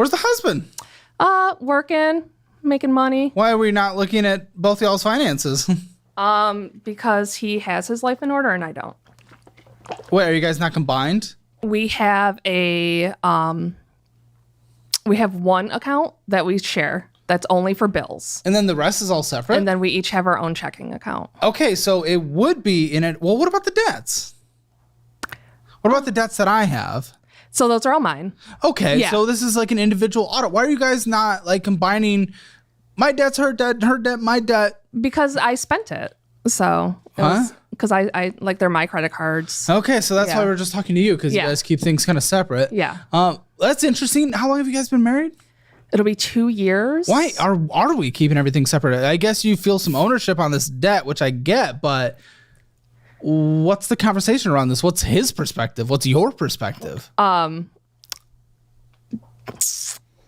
Where's the husband? Working, making money. Why are we not looking at both y'all's finances? Because he has his life in order and I don't. Wait, are you guys not combined? We have one account that we share that's only for bills. And then the rest is all separate? And then we each have our own checking account. Okay, so it would be in it. Well, what about the debts? What about the debts that I have? So those are all mine. Okay, Yeah. so this is like an individual audit. Why are you guys not like combining my debt's her debt, my debt? Because I spent it. So it was because I like they're my credit cards. Okay, so that's why we're just talking to you because you Yeah. guys keep things kind of separate. Yeah. That's interesting. How long have you guys been married? It'll be 2 years. Why are we keeping everything separate? I guess you feel some ownership on this debt, which I get, but what's the conversation around this? What's his perspective? What's your perspective?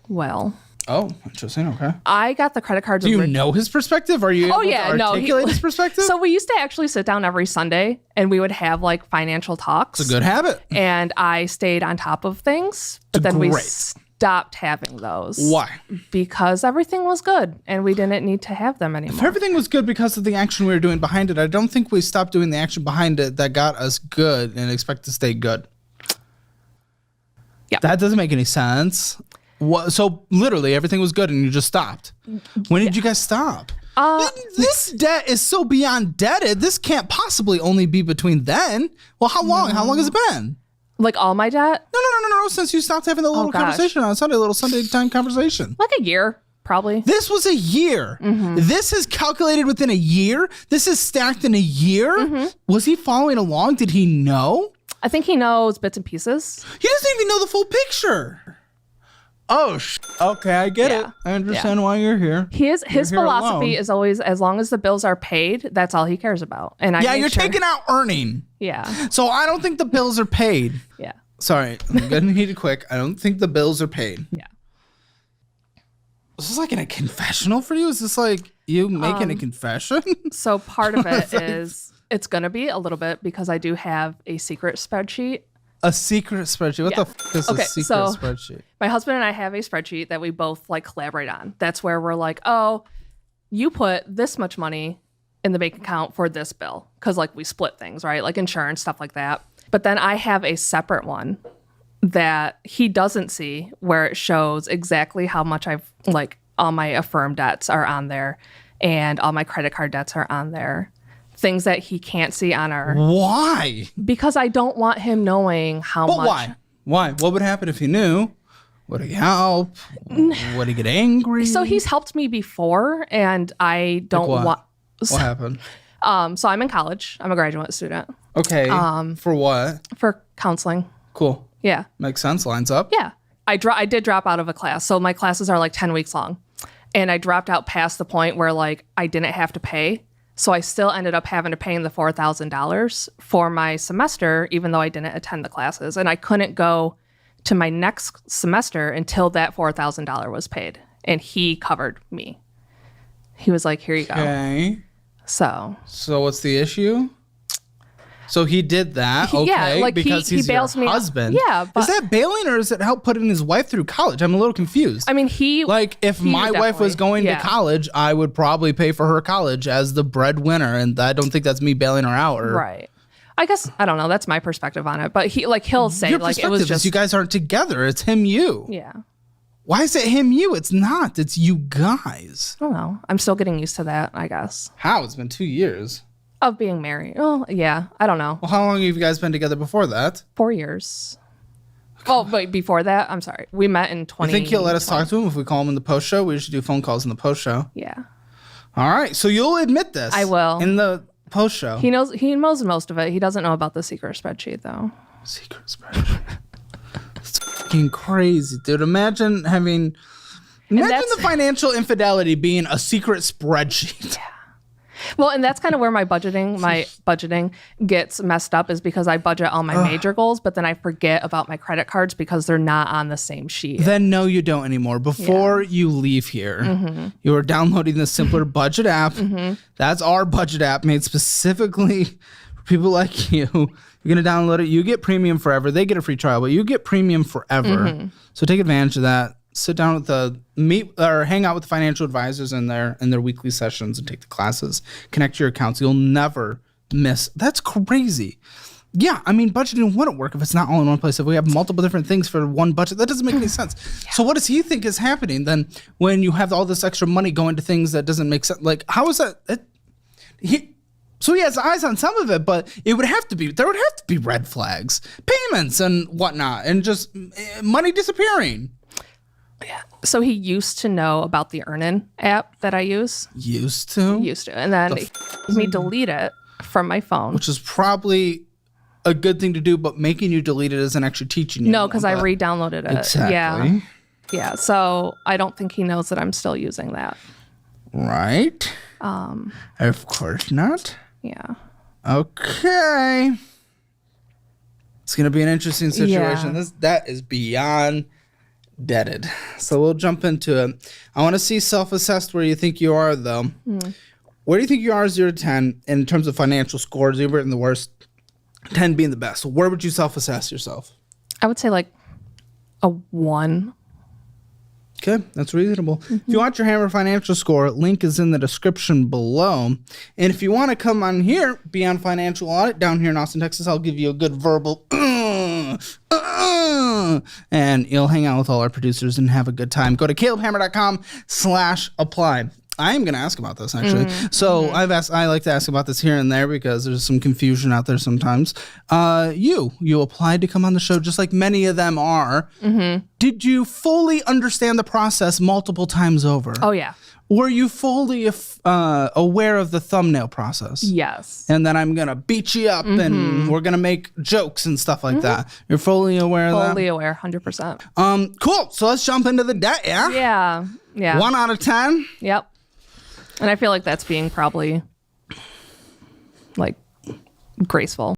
Well, oh, interesting. Okay. I got the credit cards. Do you know his perspective? Are you able to articulate his perspective? So we used to actually sit down every Sunday and we would have like financial talks. It's a good habit. And I stayed on top of things, but then we stopped having those. Why? Because everything was good and we didn't need to have them anymore. If everything was good because of the action we were doing behind it, I don't think we stopped doing the action behind it that got us good and expect to stay good. Yeah. That doesn't make any sense. So literally everything was good and you just stopped. When did you guys stop? This debt is so beyond debted. This can't possibly only be between then. Well, how long? How long has it been? Like all my debt? No. Since you stopped having the little conversation on Sunday, little Sunday time conversation. Like a year, probably. This was a year. Mm-hmm. This is calculated within a year. This is stacked in a year. Mm-hmm. Was he following along? Did he know? I think he knows bits and pieces. He doesn't even know the full picture. Oh, okay, I get it. I understand why you're here. His philosophy is always, as long as the bills are paid, that's all he cares about. And you're taking out earning. Yeah. So I don't think the bills are paid. Yeah. Sorry, I'm gonna need it quick. I don't think the bills are paid. Yeah. Is this like in a confessional for you? Is this like you making a confession? So part of it is it's gonna be a little bit because I do have a secret spreadsheet. A secret spreadsheet? What the f is a secret spreadsheet? My husband and I have a spreadsheet that we both like collaborate on. That's where we're like, oh, you put this much money in the bank account for this bill. Cause like we split things, right? Like insurance, stuff like that. But then I have a separate one that he doesn't see where it shows exactly how much I've like all my affirmed debts are on there and all my credit card debts are on there. Things that he can't see on our... Why? Because I don't want him knowing how much... Why? Why? What would happen if he knew? Would he help? Would he get angry? So he's helped me before, and I don't want... What happened? So I'm in college. I'm a graduate student. Okay. For what? For counseling. Cool. Yeah. Makes sense. Lines up. Yeah. I did drop out of a class. So my classes are like 10 weeks long. And I dropped out past the point where like I didn't have to pay. So I still ended up having to pay the $4,000 for my semester, even though I didn't attend the classes. And I couldn't go to my next semester until that $4,000 was paid. And he covered me. He was like, here you go. Okay. So what's the issue? So he did that, okay, yeah, like because he's your husband. Yeah, but is that bailing or is it help putting his wife through college? I'm a little confused. I mean, if my wife was going to college, I would probably pay for her college as the breadwinner, and I don't think that's me bailing her out. Right. I guess I don't know. That's my perspective on it. But he'll say your like it was just you guys aren't together. It's him, you. Yeah. Why is it him, you? It's not. It's you guys. I don't know. I'm still getting used to that, I guess. How? It's been 2 years. Of being married. Oh, yeah. I don't know. Well, how long have you guys been together before that? 4 years. Oh, wait, before that? I'm sorry. We met in 20. You think he'll let us talk to him if we call him in the post show? We should do phone calls in the post show. Yeah. All right. So you'll admit this. I will. In the post show. He knows most of it. He doesn't know about the secret spreadsheet, though. Secret spreadsheet. It's fucking crazy, dude. Imagine the financial infidelity being a secret spreadsheet. Yeah. Well, and that's kind of where my budgeting gets messed up is because I budget all my major goals, but then I forget about my credit cards because they're not on the same sheet. Then no, you don't anymore. Before you leave here, you are downloading the Simpler Budget app. Mm-hmm. That's our budget app made specifically for people like you. You're going to download it. You get premium forever. They get a free trial, but you get premium forever. Mm-hmm. So take advantage of that. sit down with the meet or hang out with the financial advisors in their weekly sessions and take the classes, connect your accounts. You'll never miss. That's crazy. Yeah, I mean, budgeting wouldn't work if it's not all in one place. If we have multiple different things for one budget, that doesn't make any sense. Yeah. So what does he think is happening then when you have all this extra money going to things that doesn't make sense? Like, how is that? So he has eyes on some of it, but there would have to be red flags, payments and whatnot, and just money disappearing. Yeah. So he used to know about the Earnin app that I use. Used to, and then me delete it from my phone, which is probably a good thing to do, but making you delete it isn't actually teaching you. No, because I re-downloaded it. Exactly. Yeah. So I don't think he knows that I'm still using that. Right. Of course not. Yeah. Okay. It's gonna be an interesting situation. Yeah. That is beyond deaded. So we'll jump into it. I want to see self-assessed where you think you are, though. Where do you think you are 0 to 10 in terms of financial scores? You've written the worst, 10 being the best. So where would you self-assess yourself? I would say like a 1. Okay, that's reasonable. If you want your Hammer financial score, link is in the description below. And if you want to come on here, be on Financial Audit down here in Austin, Texas, I'll give you a good verbal and you'll hang out with all our producers and have a good time. Go to calebhammer.com/apply. I am going to ask about this, actually. I like to ask about this here and there because there's some confusion out there sometimes. You applied to come on the show just like many of them are. Did you fully understand the process multiple times over? Oh, yeah. Were you fully aware of the thumbnail process? Yes. And then I'm going to beat you up and we're going to make jokes and stuff like that. You're fully aware of that? Fully aware, 100%. Cool. So let's jump into the debt, yeah? Yeah. 1 out of 10? Yep. And I feel like that's being probably like graceful.